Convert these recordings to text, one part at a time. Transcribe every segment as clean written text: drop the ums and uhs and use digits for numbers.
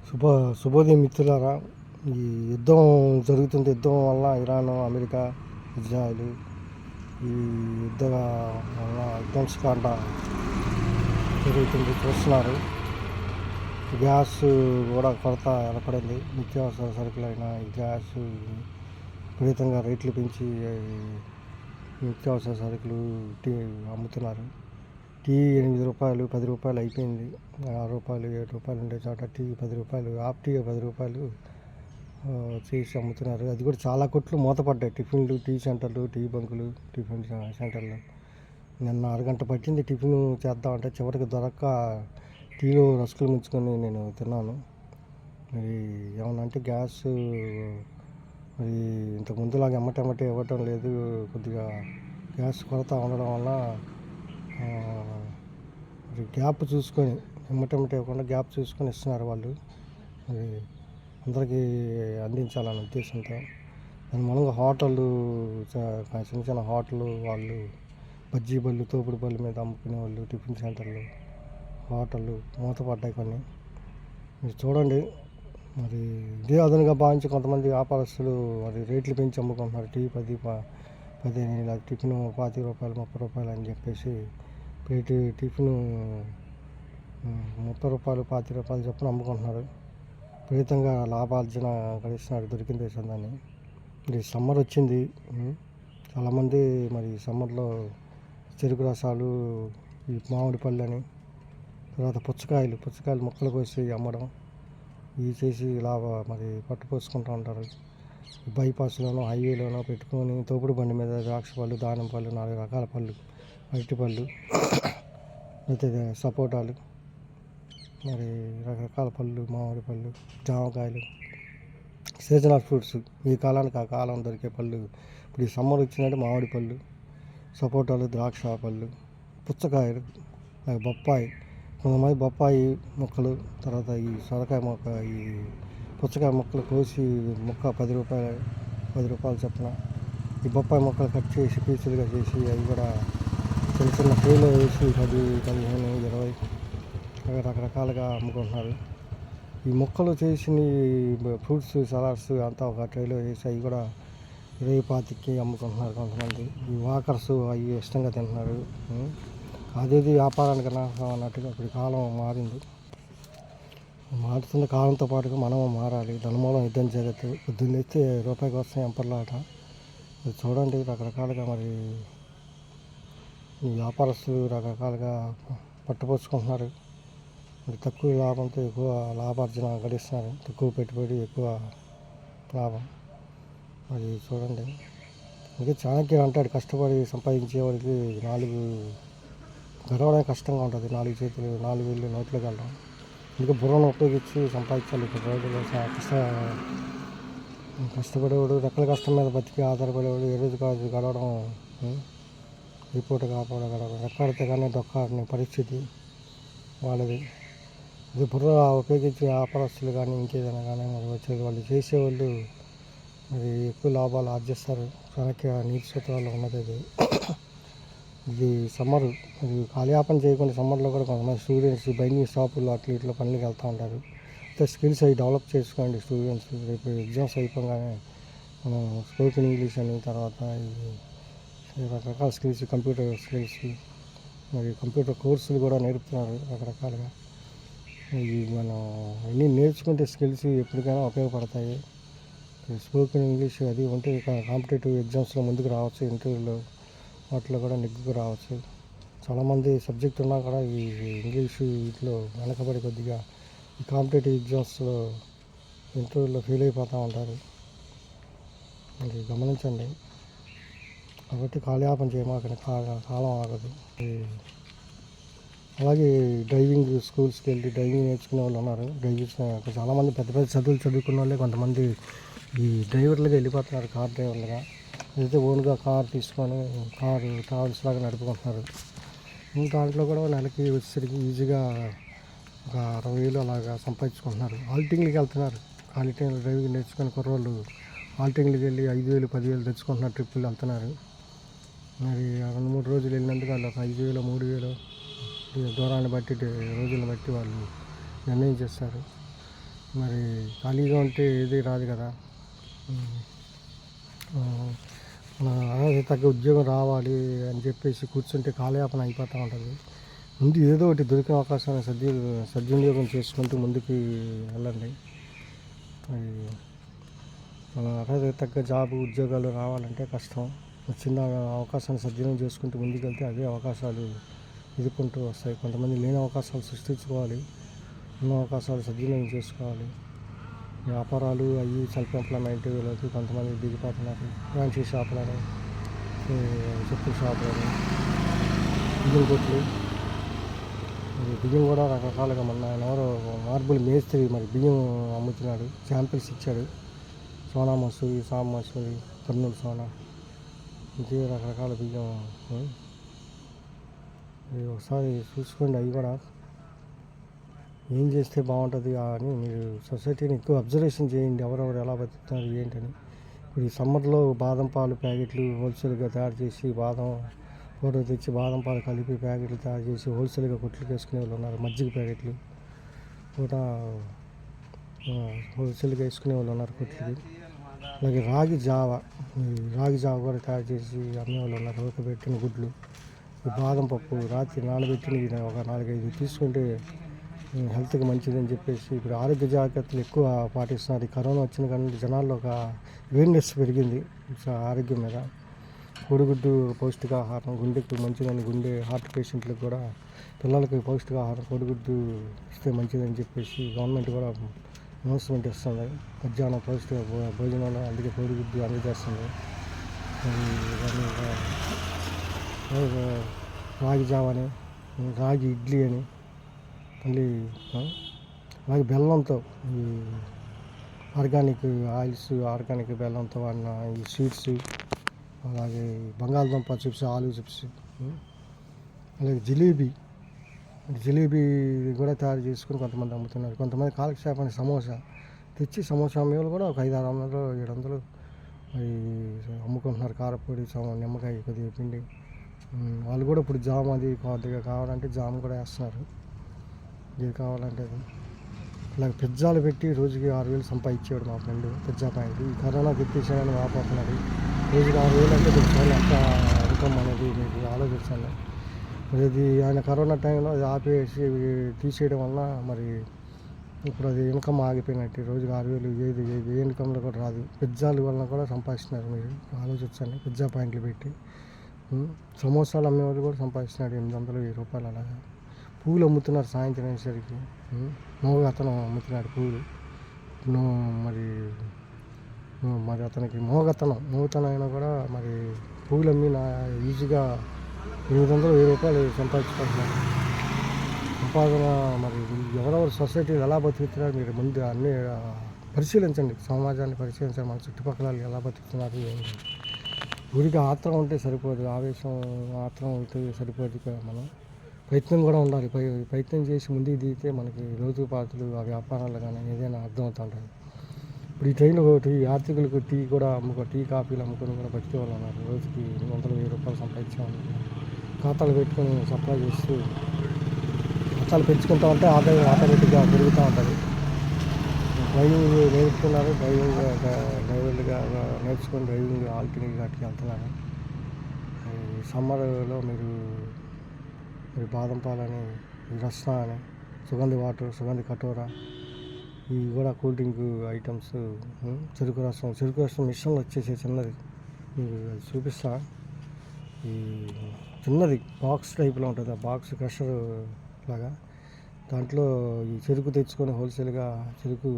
శుభ శుభోదయం మిత్రులారా. ఈ యుద్ధం జరుగుతుంది. యుద్ధం వల్ల ఇరాన్, అమెరికా, ఇజ్రాయెల్ ఈ యుద్ధ వల్ల విధ్వంసకాండ జరుగుతుంది చూస్తున్నారు. గ్యాస్ కూడా కొరత ఏర్పడింది. నిత్యావసర సరుకులైన ఈ గ్యాస్ విపరీతంగా రేట్లు పెంచి నిత్యావసర సరుకులు అమ్ముతున్నారు. టీ 8 రూపాయలు, 10 రూపాయలు అయిపోయింది. 6 రూపాయలు, 7 రూపాయలు ఉండే చోట టీ 10 రూపాయలు, హాఫ్ టీ 10 రూపాయలు చేసి అమ్ముతున్నారు. అది కూడా చాలా కొట్లు మూతపడ్డాయి. టిఫిన్లు, టీ సెంటర్లు, టీ బంకులు, టిఫిన్ సెంటర్లు. నిన్న అరగంట పట్టింది టిఫిన్ చేద్దామంటే చివరికి దొరక్క టీలో రస్కులు ముంచుకొని నేను తిన్నాను. మరి ఏమన్నంటే గ్యాస్ మరి ఇంతకు ముందులాగా ఎమ్మటెమ్మటే ఇవ్వటం లేదు. కొద్దిగా గ్యాస్ కొరత ఉండడం వల్ల గ్యాప్ చూసుకొని ఎమ్మటెమ్మటే ఇవ్వకుండా గ్యాప్ చూసుకొని ఇస్తున్నారు వాళ్ళు. అది అందరికీ అందించాలనే ఉద్దేశంతో దాని మూలంగా హోటళ్ళు, చిన్న చిన్న హోటళ్ళు వాళ్ళు బజ్జీ బళ్ళు, తోపుడు బళ్ళు మీద అమ్ముకునే వాళ్ళు, టిఫిన్ సెంటర్లు, హోటళ్ళు మూతపడ్డాయి కొన్ని. మీరు చూడండి. మరి ఇదే అదనుగా భావించి కొంతమంది వ్యాపారస్తులు మరి రేట్లు పెంచి అమ్ముకుంటున్నారు. టీ 10, 15, టిఫిన్ 25 రూపాయలు, 30 రూపాయలు అని చెప్పేసి ప్లేట్ టిఫిన్ 30 రూపాయలు, 25 రూపాయలు చొప్పున అమ్ముకుంటున్నారు. విపరీతంగా లాభార్జన గడిస్తున్నారు దొరికిన దేశందాన్ని. మరి సమ్మర్ వచ్చింది. చాలామంది మరి సమ్మర్లో చెరుకు రసాలు, ఈ మామిడి పళ్ళు అని, తర్వాత పుచ్చకాయలు ముక్కలు కోసి అమ్మడం, ఇవి చేసి మరి పట్టుపోసుకుంటూ ఉంటారు. బైపాస్లోనో హైవేలోనో పెట్టుకొని తోపుడు బండి మీద ద్రాక్ష పళ్ళు, దానిమ్మ పళ్ళు, 4 రకాల పళ్ళు, అరటిపళ్ళు, అయితే సపోటాలు, మరి రకరకాల పళ్ళు, మామిడి పళ్ళు, జామకాయలు, సీజనల్ ఫ్రూట్స్, ఈ కాలానికి ఆ కాలం దొరికే పళ్ళు. ఇప్పుడు ఈ సమ్మర్ వచ్చిందంటే మామిడి పళ్ళు, సపోటాలు, ద్రాక్ష పళ్ళు, పుచ్చకాయలు, బొప్పాయి. కొంతమంది బొప్పాయి ముక్కలు, తర్వాత ఈ సొరకాయ మొక్క, ఈ పుచ్చకాయ ముక్కలు కోసి ముక్క 10 రూపాయలు చొప్పున. ఈ బొప్పాయి ముక్కలు కట్ చేసి పీసులుగా చేసి అవి కూడా చిన్న చిన్న ట్రేలో వేసి 10, 15, 20 రకరకాలుగా అమ్ముకుంటున్నారు. ఈ ముక్కలు చేసిన ఫ్రూట్స్ సలాడ్స్ అంతా ఒక ట్రేలో వేసి అవి కూడా 20, 25కి అమ్ముకుంటున్నారు కొంతమంది. ఈ వాకర్స్ అవి ఇష్టంగా తింటున్నారు. అదేది వ్యాపారానికి అన్నట్టుగా ఇప్పుడు కాలం మారింది. మారుతున్న కాలంతో పాటుగా మనము మారాలి. ధనమూలం యుద్ధం జగత్తు. పొద్దున్నేస్తే రూపాయి కోసం ఎంపర్లాట. అది చూడండి. రకరకాలుగా మరి ఈ వ్యాపారస్తులు రకరకాలుగా పట్టుపోసుకుంటున్నారు. మరి తక్కువ లాభంతో ఎక్కువ లాభార్జన గడిస్తున్నారు. తక్కువ పెట్టుబడి, ఎక్కువ లాభం. మరి చూడండి. అందుకే చాణక్యుడు అంటాడు, కష్టపడి సంపాదించే వాడికి 4 గడవడానికి కష్టంగా ఉంటుంది. 4 చేతులు, 4 వేళ్ళు నోట్లోకి వెళ్ళడం. అందుకే బుర్రను ఉపయోగించి సంపాదించాలి. ఇప్పుడు రోజుల్లో కష్టపడేవాడు, రెక్కల కష్టం మీద బతికి ఆధారపడేవాడు ఏ రోజు కాదు గడవడం, ఈ పూట కాపాడు గడవడం. రెక్కాడితే కానీ దొక్కాడని పరిస్థితి వాళ్ళది. అది బుర్ర ఉపయోగించి వ్యాపారస్తులు కానీ ఇంకేదైనా కానీ మరి వచ్చేది వాళ్ళు చేసేవాళ్ళు మరి ఎక్కువ లాభాలు ఆర్జిస్తారు. చాణక్య నీతి సూత్రాల్లో ఉన్నది అది. ఇది సమ్మరు. ఇది కాలయాపన చేయకుండా సమ్మర్లో కూడా కొంతమంది స్టూడెంట్స్ బైండింగ్ షాపుల్లో అట్లా ఇట్లా పనులకు వెళ్తూ ఉంటారు. అయితే స్కిల్స్ అవి డెవలప్ చేసుకోండి స్టూడెంట్స్. రేపు ఎగ్జామ్స్ అయిపోగానే మనం స్పోకెన్ ఇంగ్లీష్ అని, తర్వాత ఈ రకరకాల స్కిల్స్, కంప్యూటర్ స్కిల్స్, మరి కంప్యూటర్ కోర్సులు కూడా నేర్పుతున్నారు రకరకాలుగా. ఇవి మనం అన్నీ నేర్చుకుంటే స్కిల్స్ ఎప్పటికైనా ఉపయోగపడతాయి. స్పోకెన్ ఇంగ్లీష్ అది ఉంటే కాంపిటేటివ్ ఎగ్జామ్స్లో ముందుకు రావచ్చు. ఇంటర్వ్యూలో వాటిలో కూడా నెగ్గుకు రావచ్చు. చాలామంది సబ్జెక్ట్ ఉన్నా కూడా ఈ ఇంగ్లీషు వీటిలో వెనకబడి కొద్దిగా ఈ కాంపిటేటివ్ ఎగ్జామ్స్లో ఇంటర్వ్యూలో ఫెయిల్ అయిపోతూ ఉంటారు. మరి గమనించండి. కాబట్టి కాలయాపన చేయమాకండి, కాలం ఆగదు. అలాగే డ్రైవింగ్ స్కూల్స్కి వెళ్ళి డ్రైవింగ్ నేర్చుకునే వాళ్ళు ఉన్నారు. చాలామంది పెద్ద పెద్ద చదువులు చదువుకున్న వాళ్ళే కొంతమంది ఈ డ్రైవర్లుగా వెళ్ళిపోతున్నారు, కార్ డ్రైవర్లుగా. అయితే ఓన్గా కార్ తీసుకొని ట్రావెల్స్ లాగా నడుపుకుంటున్నారు. దాంట్లో కూడా నెలకి వచ్చేసరికి ఈజీగా ఒక 60,000 అలాగా సంపాదించుకుంటున్నారు. ఆల్టింగ్లకి వెళ్తున్నారు. ఖాళీ టైంలో డ్రైవింగ్ నేర్చుకొని కుర్రోళ్ళు ఆల్టింగ్లకి వెళ్ళి 5,000, 10,000 తెచ్చుకుంటున్నారు. ట్రిప్పులు వెళ్తున్నారు. మరి 2-3 రోజులు వెళ్ళినందుకు వాళ్ళు ఒక 5,000, 3,000 దూరాన్ని బట్టి, రోజులను బట్టి వాళ్ళు నిర్ణయం చేస్తారు. మరి ఖాళీగా ఉంటే ఏది రాదు కదా. మన అర్హత తగ్గ ఉద్యోగం రావాలి అని చెప్పేసి కూర్చుంటే కాలయాపన అయిపోతూ ఉంటుంది. ముందు ఏదో ఒకటి దొరికిన అవకాశాన్ని సద్వినియోగం చేసుకుంటూ ముందుకు వెళ్ళండి. మరి మన అర్హత తగ్గ ఉద్యోగాలు రావాలంటే కష్టం. చిన్న అవకాశాన్ని సద్వినియోగం చేసుకుంటూ ముందుకెళ్తే అవే అవకాశాలు ఎదుర్కొంటూ వస్తాయి. కొంతమంది లేని అవకాశాలు సృష్టించుకోవాలి, ఉన్న అవకాశాలు సద్వినియోగం చేసుకోవాలి. వ్యాపారాలు అవి సెల్ఫ్ ఎంప్లాయ్మెంట్లోకి కొంతమంది దిగిపోతున్నారు. ఫ్యాన్సీ షాపులని, చెప్పుల షాపులని, బియ్యం కొట్లు. బియ్యం కూడా రకరకాలుగా ఎవరో మార్బుల్ మేస్త్రి మరి బియ్యం అమ్ముతున్నాడు, శాంపిల్స్ ఇచ్చాడు. సోనా మసూరి, సామ్ మసూరి, కర్నూలు సోనా, ఇంకే రకరకాల బియ్యం. ఒకసారి చూసుకోండి. అవి కూడా ఏం చేస్తే బాగుంటుంది అని మీరు సొసైటీని ఎక్కువ అబ్జర్వేషన్ చేయండి. ఎవరెవరు ఎలా బతుకుతున్నారు ఏంటని. ఇప్పుడు ఈ సమ్మర్లో బాదం పాలు ప్యాకెట్లు హోల్సేల్గా తయారు చేసి బాదం పౌడర్ తెచ్చి బాదం పాలు కలిపి ప్యాకెట్లు తయారు చేసి హోల్సేల్గా కొట్లు వేసుకునే వాళ్ళు ఉన్నారు. మజ్జిగ ప్యాకెట్లు కూడా హోల్సేల్గా వేసుకునే వాళ్ళు ఉన్నారు కొట్లకి. అలాగే రాగి జావ కూడా తయారు చేసి అమ్మేవాళ్ళు ఉన్నారు. ఉడకబెట్టిన గుడ్లు, బాదం పప్పు రాత్రి నానబెట్టిన ఒక 4-5 తీసుకుంటే హెల్త్కి మంచిదని చెప్పేసి ఇప్పుడు ఆరోగ్య జాగ్రత్తలు ఎక్కువ పాటిస్తున్నారు. ఈ కరోనా వచ్చిన కానీ జనాల్లో ఒక అవేర్నెస్ పెరిగింది ఆరోగ్యం మీద. కోడిగుడ్డు పౌష్టికాహారం గుండెకు మంచిదని, హార్ట్ పేషెంట్లకు కూడా పిల్లలకి పౌష్టికాహారం కోడిగుడ్డు ఇస్తే మంచిదని చెప్పేసి గవర్నమెంట్ కూడా అనౌన్స్మెంట్ ఇస్తుంది. మధ్యాహ్నం పౌష్టిక భోజనంలో అందుకే కోడిగుడ్డు అందజేస్తుంది. రాగి జావ అని, రాగి ఇడ్లీ అని, మళ్ళీ అలాగే బెల్లంతో ఈ ఆర్గానిక్ ఆయిల్స్, ఆర్గానిక్ బెల్లంతో వాడిన ఈ స్వీట్స్, అలాగే బంగాళదుంప చిప్స్, ఆలు చిప్స్, అలాగే జిలేబీ కూడా తయారు చేసుకుని కొంతమంది అమ్ముతున్నారు. కొంతమంది కాలక్షేపానికి సమోసా తెచ్చి సమోసా అమ్మేవాళ్ళు కూడా ఒక 500-600, 700 అవి అమ్ముకుంటున్నారు. కారపొడి, నిమ్మకాయ కొద్దిగా పిండి. వాళ్ళు కూడా ఇప్పుడు జామ్ అది కొద్దిగా కావాలంటే జామ్ కూడా వేస్తున్నారు. ఏది కావాలంటే అది. ఇలాగ పిజ్జాలు పెట్టి రోజుకి 6,000 సంపాదించేవాడు మా ఫ్రెండ్. పిజ్జా పాయింట్ ఈ కరోనా తెప్పించాడని వాపోతున్నాడు. రోజుకి 6,000 అంటే కొంచెం ఎంత ఇన్కమ్ అనేది మీకు ఆలోచించాలి. మరి అది ఆయన కరోనా టైంలో అది ఆపేసి తీసేయడం వల్ల మరి ఇప్పుడు అది ఇన్కమ్ ఆగిపోయినట్టు. రోజుకి 6,000 ఏ ఇన్కమ్లో కూడా రాదు. పిజ్జాల వలన కూడా సంపాదిస్తున్నారు. మీరు ఆలోచించండి. పిజ్జా పాయింట్లు పెట్టి సమోసాలు అమ్మేవాళ్ళు కూడా సంపాదిస్తున్నాడు 800-1000 రూపాయలు. అలాగా పూలు అమ్ముతున్నారు. సాయంత్రం అయ్యేసరికి అతను అమ్ముతున్నాడు పూలు. మరి అతనికి మోగతనం అయినా కూడా మరి పూలు అమ్మి ఈజీగా 800-1000 రూపాయలు సంపాదించుకుంటున్నారు. సంపాదన మరి ఎవరెవరు సొసైటీలు ఎలా బతుకుతున్నారు మీరు ముందు అన్నీ పరిశీలించండి. సమాజాన్ని పరిశీలించండి. మన చుట్టుపక్కల ఎలా బతుకుతున్నారు ఏంటి. ఊరికి ఆత్రం ఉంటే సరిపోదు, ఆత్రం ఉంటే సరిపోదు. మనం ప్రయత్నం కూడా ఉండాలి. ప్రయత్నం చేసి ముందుకు దిగితే మనకి లోతుపాతులు ఆ వ్యాపారాలు కానీ ఏదైనా అర్థమవుతుంటుంది. ఇప్పుడు ఈ టైంలో ఆర్థికులకు టీ కాఫీలు అమ్ముకొని కూడా బతికే వాళ్ళు ఉన్నారు. రోజుకి 800-1000 రూపాయలు సంపాదించేవాళ్ళు. ఖాతాలు పెట్టుకొని సప్లై చేస్తూ ఖాతాలు పెంచుకుంటూ ఉంటే ఆదాయం ఆటోమేటిక్గా పెరుగుతూ ఉంటుంది. డ్రైవింగ్ నేర్చుకున్నారు. డ్రైవర్లుగా నేర్చుకుని డ్రైవింగ్ ఆల్టింగ్ వాటికి వెళ్తున్నారు. సమ్మర్లో మీరు బాదం పాలని, రస్నా అని, సుగంధి వాటర్, సుగంధి కటోరా, ఇవి కూడా కూల్ డ్రింక్ ఐటమ్స్, చెరుకు రసం మిషన్లు వచ్చేసి చిన్నది మీకు చూపిస్తా. ఈ చిన్నది బాక్స్ టైప్లో ఉంటుంది. ఆ బాక్స్ క్రషర్ లాగా దాంట్లో ఈ చెరుకు తెచ్చుకొని హోల్సేల్గా చెరుకు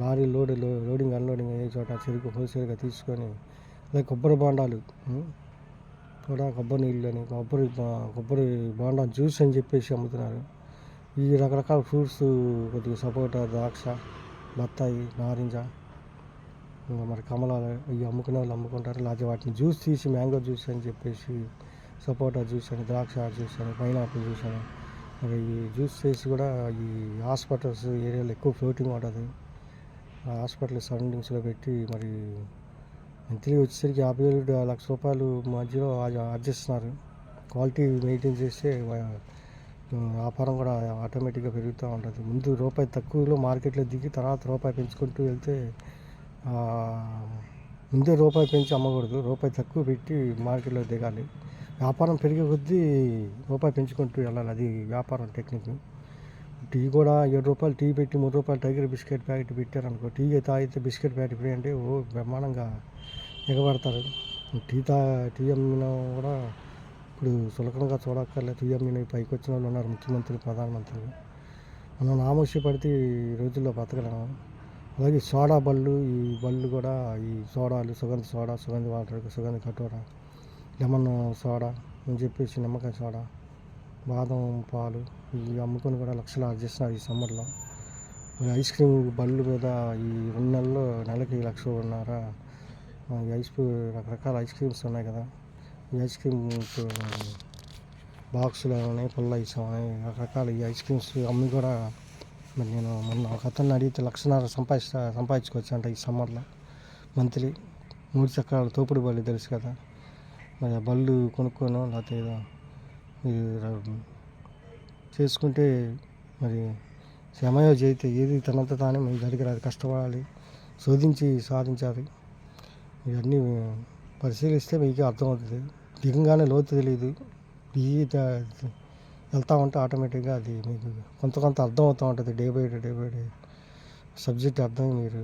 లారీ లోడింగ్ అన్లోడింగ్ అయ్యే చోట చెరుకు హోల్సేల్గా తీసుకొని, అలాగే కొబ్బరి బోండాలు కూడా, కొబ్బరి నీళ్ళు అని, కొబ్బరి బోండా జ్యూస్ అని చెప్పేసి అమ్ముతున్నారు. ఈ రకరకాల ఫ్రూట్స్ కొద్దిగా సపోటా, ద్రాక్ష, బత్తాయి, నారింజ, ఇంకా మరి కమలాలు ఇవి అమ్ముకునే వాళ్ళు అమ్ముకుంటారు. లేకపోతే వాటిని జ్యూస్ తీసి మ్యాంగో జ్యూస్ అని చెప్పేసి, సపోటా జ్యూస్ అని, ద్రాక్ష జ్యూస్ అని, పైనాపిల్ జ్యూస్ అని, మరి ఈ జ్యూస్ చేసి కూడా ఈ హాస్పిటల్స్ ఏరియాలో ఎక్కువ ఫ్లోటింగ్ ఉంటుంది. ఆ హాస్పిటల్ సరౌండింగ్స్లో పెట్టి మరి మంత్లీ వచ్చేసరికి 50,000-1,00,000 రూపాయలు మధ్యలో అర్జిస్తున్నారు. క్వాలిటీ మెయింటైన్ చేస్తే వ్యాపారం కూడా ఆటోమేటిక్గా పెరుగుతూ ఉంటుంది. ముందు రూపాయి తక్కువలో మార్కెట్లో దిగి తర్వాత రూపాయి పెంచుకుంటూ వెళ్తే ముందే రూపాయి పెంచి అమ్మకూడదు. రూపాయి తక్కువ పెట్టి మార్కెట్లో దిగాలి. వ్యాపారం పెరిగే కొద్దీ రూపాయి పెంచుకుంటూ వెళ్ళాలి. అది వ్యాపారం టెక్నిక్. టీ కూడా ₹7 టీ పెట్టి ₹3 టైగర్ బిస్కెట్ ప్యాకెట్ పెట్టారనుకో, టీ తాగితే బిస్కెట్ ప్యాకెట్ ఫ్రీ అంటే బ్రహ్మాండంగా ఎగబడతారు. టీ అమ్మిన కూడా ఇప్పుడు చులకనగా చూడక్కర్లేదు. టీ అమ్మిన పైకి వచ్చిన వాళ్ళు ఉన్నారు, ముఖ్యమంత్రులు, ప్రధానమంత్రులు. మనం నామోషి పడితే ఈ రోజుల్లో బతకలేము. అలాగే సోడా బళ్ళు, ఈ బళ్ళు కూడా ఈ సోడాలు, సుగంధ సోడా, సుగంధ వాటర్, సుగంధ కటోరా, లెమన్ సోడా అని చెప్పేసి, నిమ్మకాయ సోడా, బాదం పాలు ఇవి అమ్ముకొని కూడా లక్షలు ఆర్జిస్తున్నారు ఈ సమ్మర్లో. ఐస్ క్రీమ్ బళ్ళు మీద ఈ 2 నెలల్లో నెలకి 1,00,000 రకరకాల ఐస్ క్రీమ్స్ ఉన్నాయి కదా. ఈ ఐస్ క్రీమ్స్ బాక్సులు ఉన్నాయి, పుల్ల ఐస్ ఉన్నాయి, రకరకాల ఈ ఐస్ క్రీమ్స్ అమ్మి కూడా మరి నేను మొన్న ఒక అతన్ని అడిగితే 1,50,000 సంపాదించుకోవచ్చు అంట ఈ సమ్మర్లో. మంత్లీ 3 చక్రాల తోపుడు బళ్ళు తెలుసు కదా. మరి ఆ బళ్ళు కొనుక్కోను లేకపోతే ఏదో చేసుకుంటే మరి శ్రమయో చేయితే ఏది తనంత తానే మీకు జరిగిరాదు. కష్టపడాలి, శోధించి సాధించాలి. ఇవన్నీ పరిశీలిస్తే మీకు అర్థమవుతుంది. దిగంగానే లోతు తెలియదు. దిగి వెళ్తూ ఉంటే ఆటోమేటిక్గా అది మీకు కొంత అర్థం అవుతూ ఉంటుంది. డే బై డే సబ్జెక్ట్ అర్థం మీరు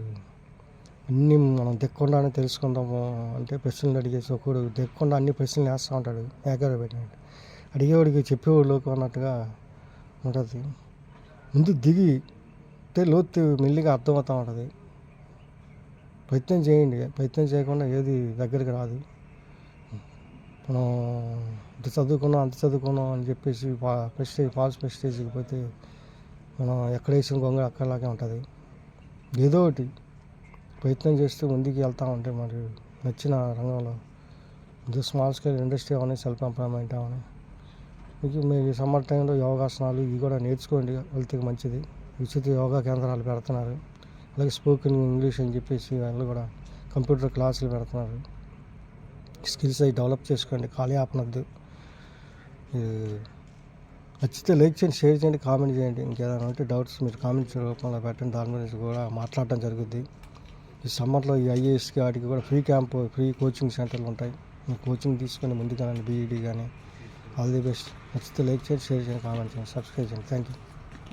అన్నీ మనం దిక్కుండానే తెలుసుకుందాము అంటే ప్రశ్నలు అడిగేసి ఒకడు దిక్కుండా అన్ని ప్రశ్నలు వేస్తూ ఉంటాడు. ఏకాగ్ర పెట్టినట్టు అడిగేవాడికి చెప్పేవాళ్ళకి అన్నట్టుగా ఉంటుంది. ముందు దిగి లోతు మెల్లిగా అర్థమవుతూ ఉంటుంది. ప్రయత్నం చేయండి. ప్రయత్నం చేయకుండా ఏది దగ్గరికి రాదు. మనం ఇంత చదువుకున్నాం అంత చదువుకున్నాం అని చెప్పేసి ఫాల్స్ ప్రెస్టేజ్కి పోతే మనం ఎక్కడ వేసిన గొంగ అక్కడలాగే ఉంటుంది. ఏదో ఒకటి ప్రయత్నం చేస్తూ ముందుకు వెళ్తూ ఉంటే మరి నచ్చిన రంగంలో ఇది స్మాల్ స్కేల్ ఇండస్ట్రీ అవని, సెల్ఫ్ ఎంప్లాయ్మెంట్ అవని, మీకు మీరు సమ్మర్ టైంలో యోగాసనాలు ఇవి కూడా నేర్చుకోండి. హెల్త్కి మంచిది. ఉచిత యోగా కేంద్రాలు పెడుతున్నారు. అలాగే స్పోకెన్ ఇంగ్లీష్ అని చెప్పేసి వాళ్ళు కూడా కంప్యూటర్ క్లాసులు పెడుతున్నారు. స్కిల్స్ అవి డెవలప్ చేసుకోండి. ఖాళీ ఆపనొద్దు. నచ్చితే లైక్ చేయండి, షేర్ చేయండి, కామెంట్ చేయండి. ఇంకేదైనా ఉంటే డౌట్స్ మీరు కామెంట్స్ రూపంలో పెట్టండి. దాని గురించి కూడా మాట్లాడటం జరుగుద్ది. ఈ సమ్మర్లో ఈ ఐఏఎస్కి వాటికి కూడా ఫ్రీ కోచింగ్ సెంటర్లు ఉంటాయి. కోచింగ్ తీసుకొని ముందుకు కానీ బీఈడీ కానీ. All the best. నచ్చితే లైక్ చేయండి, షేర్ చేయండి, కామెంట్ చేయండి, సబ్స్క్రైబ్ చేయండి. Thank you.